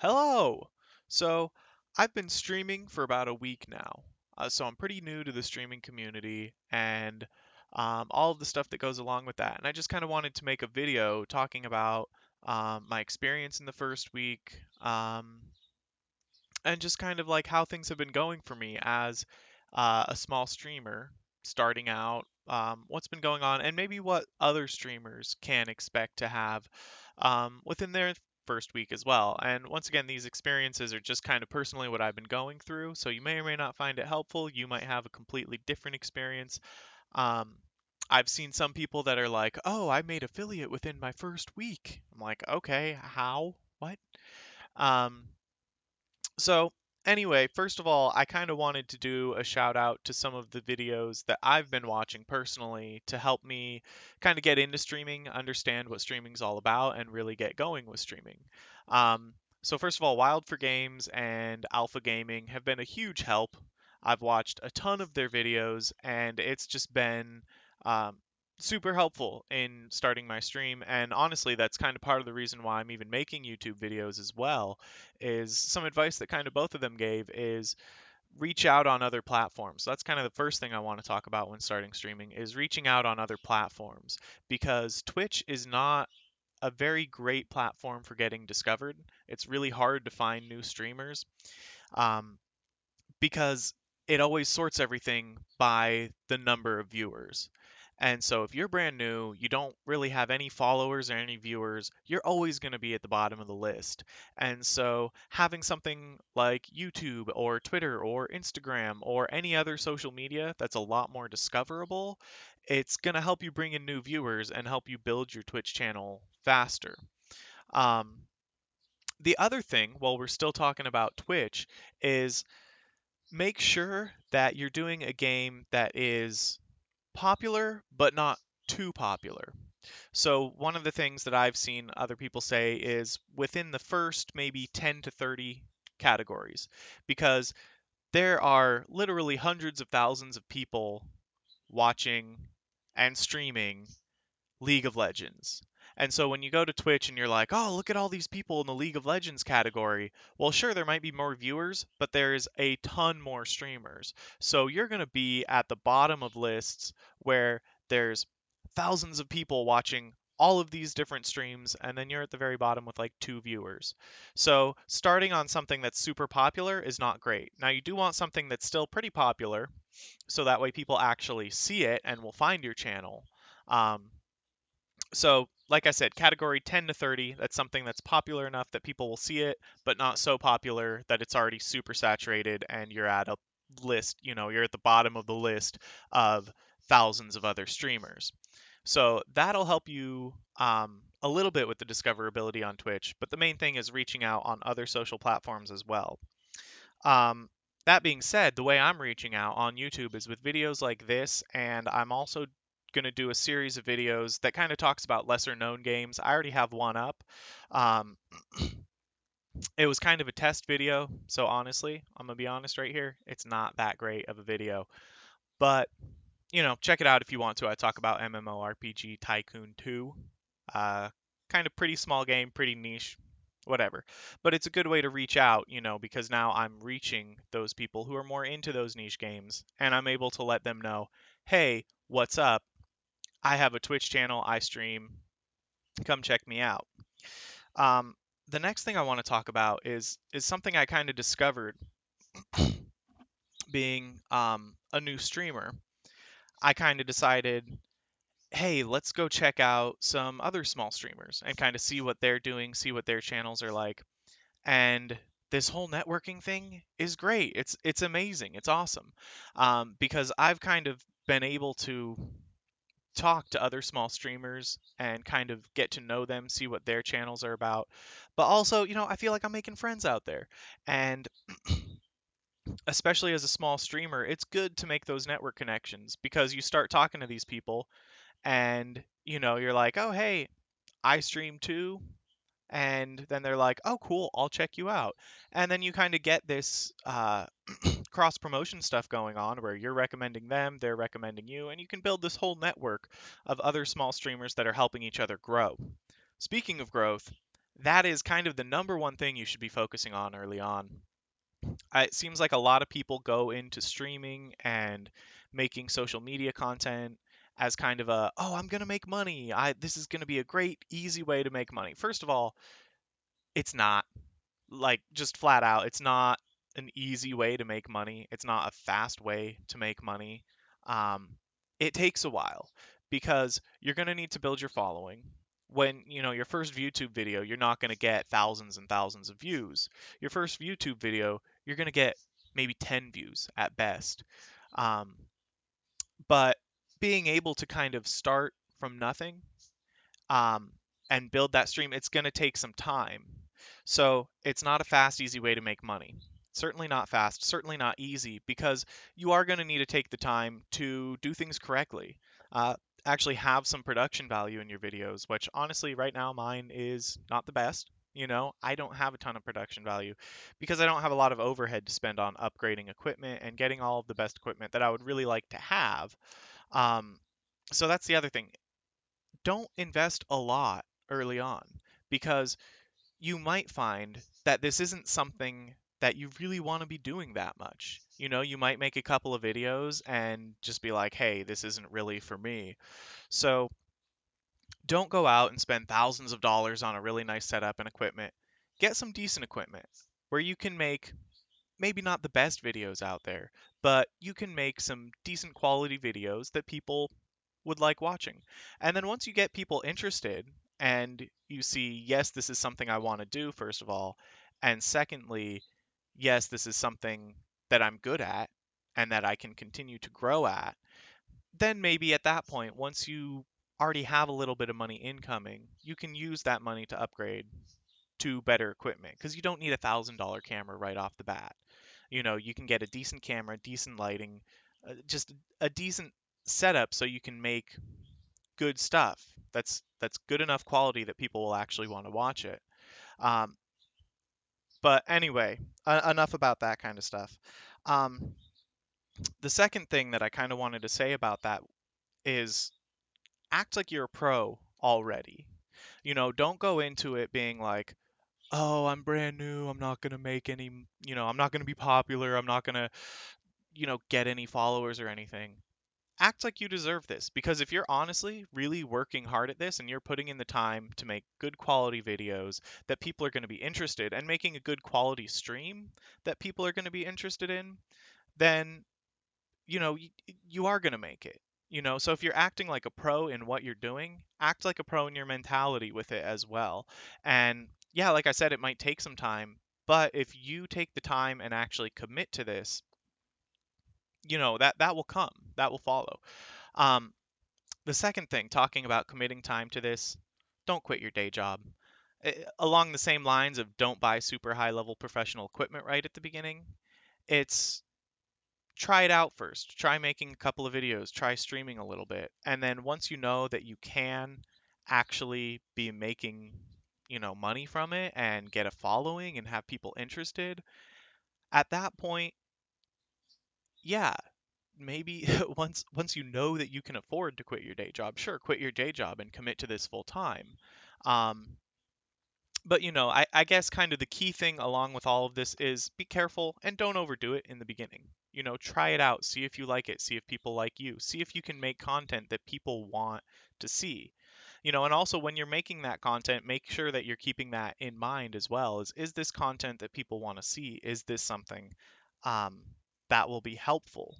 Hello! So, I've been streaming for about a week now. So, I'm pretty new to the streaming community and all of the stuff that goes along with that. And I just kind of wanted to make a video talking about my experience in the first week and just kind of like how things have been going for me as a small streamer starting out, what's been going on, and maybe what other streamers can expect to have within their first week as well. And once again, these experiences are just kind of personally what I've been going through, so you may or may not find it helpful. You might have a completely different experience. Um, I've seen some people that are like, "Oh, I made affiliate within my first week." I'm like, "Okay, how? What?" Um, so, anyway, first of all, I kind of wanted to do a shout out to some of the videos that I've been watching personally to help me kind of get into streaming, understand what streaming's all about, and really get going with streaming. So, first of all, Wild4Games and AlphaGaming have been a huge help. I've watched a ton of their videos, and it's just been um, super helpful in starting my stream. And honestly, that's kind of part of the reason why I'm even making YouTube videos as well is some advice that kind of both of them gave is reach out on other platforms. So that's kind of the first thing I want to talk about when starting streaming is reaching out on other platforms because Twitch is not a very great platform for getting discovered. It's really hard to find new streamers. Um, because it always sorts everything by the number of viewers. And so if you're brand new, you don't really have any followers or any viewers, you're always going to be at the bottom of the list. And so having something like YouTube or Twitter or Instagram or any other social media that's a lot more discoverable, it's going to help you bring in new viewers and help you build your Twitch channel faster. Um, the other thing, while we're still talking about Twitch, is make sure that you're doing a game that is popular but not too popular. So one of the things that I've seen other people say is within the first maybe 10 to 30 categories because there are literally hundreds of thousands of people watching and streaming League of Legends. And so when you go to Twitch and you're like, oh, look at all these people in the League of Legends category. Well, sure, there might be more viewers, but there's a ton more streamers. So you're going to be at the bottom of lists where there's thousands of people watching all of these different streams, and then you're at the very bottom with like 2 viewers. So starting on something that's super popular is not great. Now, you do want something that's still pretty popular, so that way people actually see it and will find your channel. Um, so, like I said, category 10 to 30, that's something that's popular enough that people will see it, but not so popular that it's already super saturated and you're at a list, you're at the bottom of the list of thousands of other streamers. So, that'll help you a little bit with the discoverability on Twitch, but the main thing is reaching out on other social platforms as well. Um, that being said, the way I'm reaching out on YouTube is with videos like this, and I'm also going to do a series of videos that kind of talks about lesser known games. I already have one up. Um, it was kind of a test video, so honestly, I'm going to be honest right here, it's not that great of a video. But, check it out if you want to. I talk about MMORPG Tycoon 2. Uh, Kind of pretty small game, pretty niche, whatever. But it's a good way to reach out, because now I'm reaching those people who are more into those niche games, and I'm able to let them know, hey, what's up? I have a Twitch channel, I stream, come check me out. Um, the next thing I want to talk about is something I kind of discovered being a new streamer. I kind of decided, hey, let's go check out some other small streamers and kind of see what they're doing, see what their channels are like. And this whole networking thing is great. It's amazing. It's awesome because I've kind of been able to talk to other small streamers and kind of get to know them, see what their channels are about. But also, I feel like I'm making friends out there. And especially as a small streamer, it's good to make those network connections because you start talking to these people and you're like, "Oh, hey, I stream too." And then they're like, "Oh, cool, I'll check you out." And then you kind of get this cross promotion stuff going on where you're recommending them, they're recommending you, and you can build this whole network of other small streamers that are helping each other grow. Speaking of growth, that is kind of the number one thing you should be focusing on early on. It seems like a lot of people go into streaming and making social media content as kind of a, oh, I'm going to make money. This is going to be a great easy way to make money. First of all, it's not. Like, just flat out, it's not an easy way to make money. It's not a fast way to make money. Um, it takes a while because you're going to need to build your following. When, your first YouTube video, you're not going to get thousands and thousands of views. Your first YouTube video, you're going to get maybe 10 views at best. Um, but being able to kind of start from nothing, um, and build that stream, it's going to take some time. So it's not a fast, easy way to make money. Certainly not fast, certainly not easy, because you are going to need to take the time to do things correctly. Uh, Actually have some production value in your videos, which honestly, right now, mine is not the best. I don't have a ton of production value because I don't have a lot of overhead to spend on upgrading equipment and getting all of the best equipment that I would really like to have. Um, so that's the other thing. Don't invest a lot early on because you might find that this isn't something that you really want to be doing that much. You might make a couple of videos and just be like, hey, this isn't really for me. So don't go out and spend thousands of dollars on a really nice setup and equipment. Get some decent equipment where you can make maybe not the best videos out there, but you can make some decent quality videos that people would like watching. And then once you get people interested and you see, yes, this is something I want to do, first of all, and secondly, yes, this is something that I'm good at and that I can continue to grow at, then maybe at that point, once you already have a little bit of money incoming, you can use that money to upgrade to better equipment because you don't need $1,000 camera right off the bat. You can get a decent camera, decent lighting, just a decent setup so you can make good stuff. That's good enough quality that people will actually want to watch it. Um, but anyway, enough about that kind of stuff. Um, the second thing that I kind of wanted to say about that is act like you're a pro already. Don't go into it being like, oh, I'm brand new. I'm not going to make any, I'm not going to be popular. I'm not going to, get any followers or anything. Act like you deserve this because if you're honestly really working hard at this and you're putting in the time to make good quality videos that people are going to be interested and making a good quality stream that people are going to be interested in, then you are going to make it. So if you're acting like a pro in what you're doing, act like a pro in your mentality with it as well. And yeah, like I said, it might take some time, but if you take the time and actually commit to this, that will come, that will follow. um, the second thing, talking about committing time to this, don't quit your day job. Along the same lines of don't buy super high level professional equipment right at the beginning, it's try it out first. Try making a couple of videos, try streaming a little bit. And then once you know that you can actually be making, money from it and get a following and have people interested, at that point, yeah, maybe once you know that you can afford to quit your day job, sure, quit your day job and commit to this full time. Um, but I guess kind of the key thing along with all of this is be careful and don't overdo it in the beginning. Try it out, see if you like it, see if people like you, see if you can make content that people want to see. And also when you're making that content, make sure that you're keeping that in mind as well. Is this content that people want to see? Is this something um, that will be helpful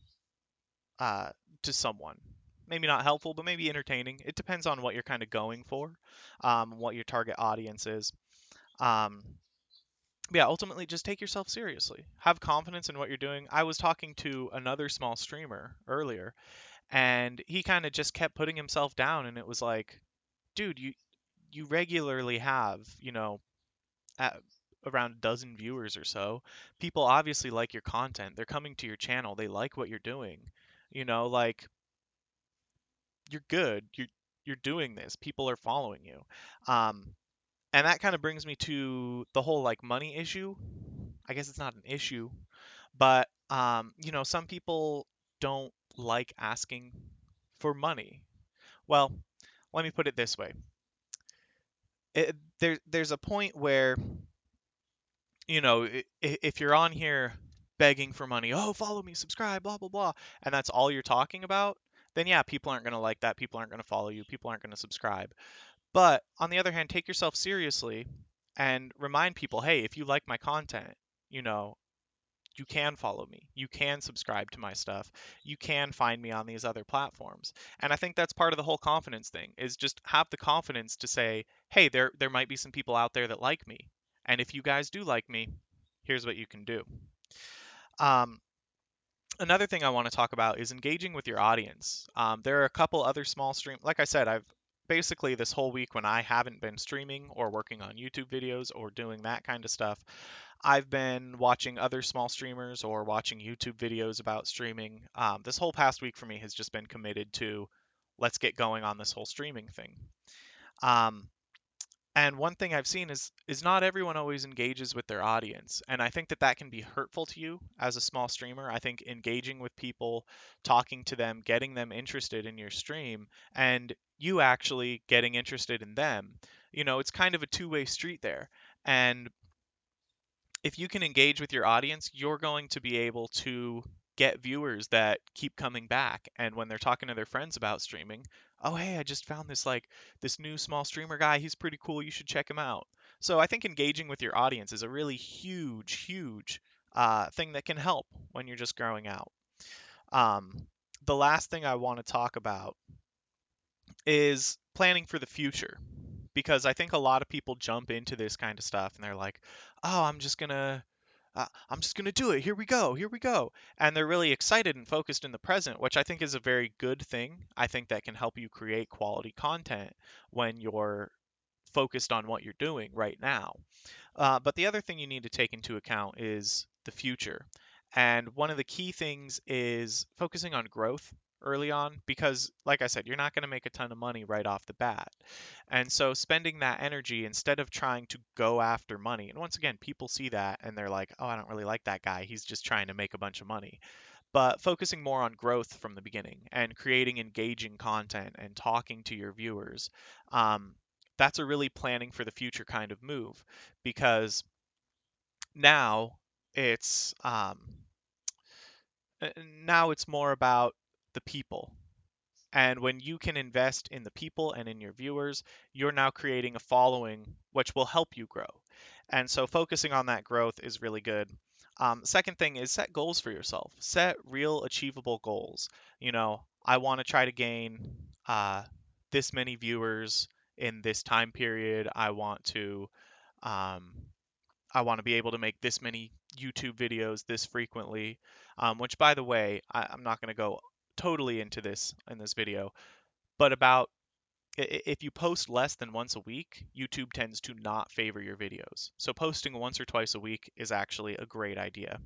uh, to someone? Maybe not helpful, but maybe entertaining. It depends on what you're kind of going for, what your target audience is. Um, yeah, ultimately, just take yourself seriously. Have confidence in what you're doing. I was talking to another small streamer earlier, and he kind of just kept putting himself down, and it was like, dude, you regularly have, at around a dozen viewers or so. People obviously like your content. They're coming to your channel. They like what you're doing. Like you're good. You're doing this. People are following you. Um, and that kind of brings me to the whole like money issue. I guess it's not an issue, but some people don't like asking for money. Well, let me put it this way. there's a point where, if you're on here begging for money, oh, follow me, subscribe, blah, blah, blah, and that's all you're talking about, then yeah, people aren't going to like that. People aren't going to follow you. People aren't going to subscribe. But on the other hand, take yourself seriously and remind people, hey, if you like my content, you know, you can follow me. You can subscribe to my stuff. You can find me on these other platforms. And I think that's part of the whole confidence thing is just have the confidence to say, hey, there might be some people out there that like me. And if you guys do like me, here's what you can do. Um, Another thing I want to talk about is engaging with your audience. There are a couple other small stream. Like I said, I've basically this whole week when I haven't been streaming or working on YouTube videos or doing that kind of stuff, I've been watching other small streamers or watching YouTube videos about streaming. This whole past week for me has just been committed to let's get going on this whole streaming thing. Um, and one thing I've seen is not everyone always engages with their audience, and I think that that can be hurtful to you as a small streamer. I think engaging with people, talking to them, getting them interested in your stream, and you actually getting interested in them, it's kind of a two-way street there. And if you can engage with your audience, you're going to be able to get viewers that keep coming back. And when they're talking to their friends about streaming, oh, hey, I just found this new small streamer guy. He's pretty cool. You should check him out. So I think engaging with your audience is a really huge, huge thing that can help when you're just growing out. Um, the last thing I want to talk about is planning for the future because I think a lot of people jump into this kind of stuff and they're like, "Oh, I'm just gonna do it. Here we go. Here we go." And they're really excited and focused in the present, which I think is a very good thing. I think that can help you create quality content when you're focused on what you're doing right now. But the other thing you need to take into account is the future. And one of the key things is focusing on growth early on because, like I said, you're not going to make a ton of money right off the bat. And so spending that energy instead of trying to go after money, and once again, people see that and they're like, oh, I don't really like that guy. He's just trying to make a bunch of money. But focusing more on growth from the beginning and creating engaging content and talking to your viewers, um, that's a really planning for the future kind of move because now it's um, now it's more about the people. And when you can invest in the people and in your viewers, you're now creating a following which will help you grow. And so focusing on that growth is really good. Second thing is set goals for yourself. Set real achievable goals. I want to try to gain this many viewers in this time period. Um, I want to be able to make this many YouTube videos this frequently, which by the way, I'm not going to go totally into this in this video, but about if you post less than once a week, YouTube tends to not favor your videos. So posting once or twice a week is actually a great idea.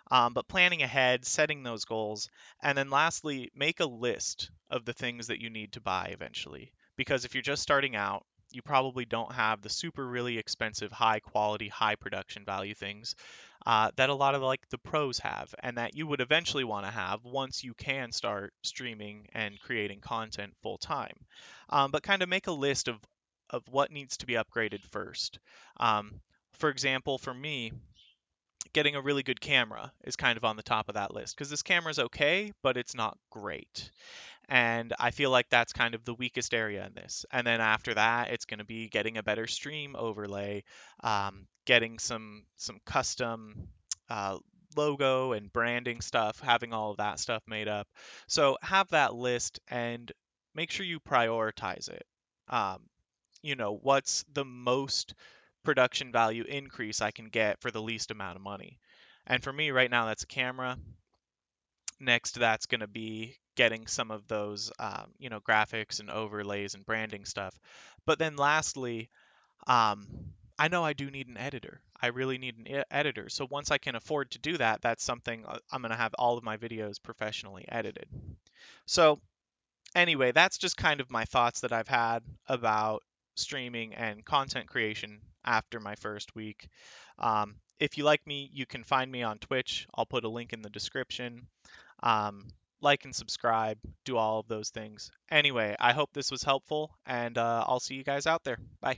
But planning ahead, setting those goals, and then lastly, make a list of the things that you need to buy eventually. Because if you're just starting out, you probably don't have the super really expensive, high quality, high production value things that a lot of like the pros have, and that you would eventually want to have once you can start streaming and creating content full time. But kind of make a list of what needs to be upgraded first. For example, for me, getting a really good camera is kind of on the top of that list because this camera is okay, but it's not great. And I feel like that's kind of the weakest area in this. And then after that, it's going to be getting a better stream overlay, getting some custom uh, logo and branding stuff, having all of that stuff made up. So have that list and make sure you prioritize it. Um, what's the most production value increase I can get for the least amount of money. And for me right now, that's a camera. Next, that's going to be getting some of those, graphics and overlays and branding stuff. But then lastly, um, I know I do need an editor. I really need an editor. So once I can afford to do that, that's something I'm going to have all of my videos professionally edited. So anyway, that's just kind of my thoughts that I've had about streaming and content creation after my first week. If you like me, you can find me on Twitch. I'll put a link in the description. Um, like and subscribe, do all of those things. Anyway, I hope this was helpful, and I'll see you guys out there. Bye.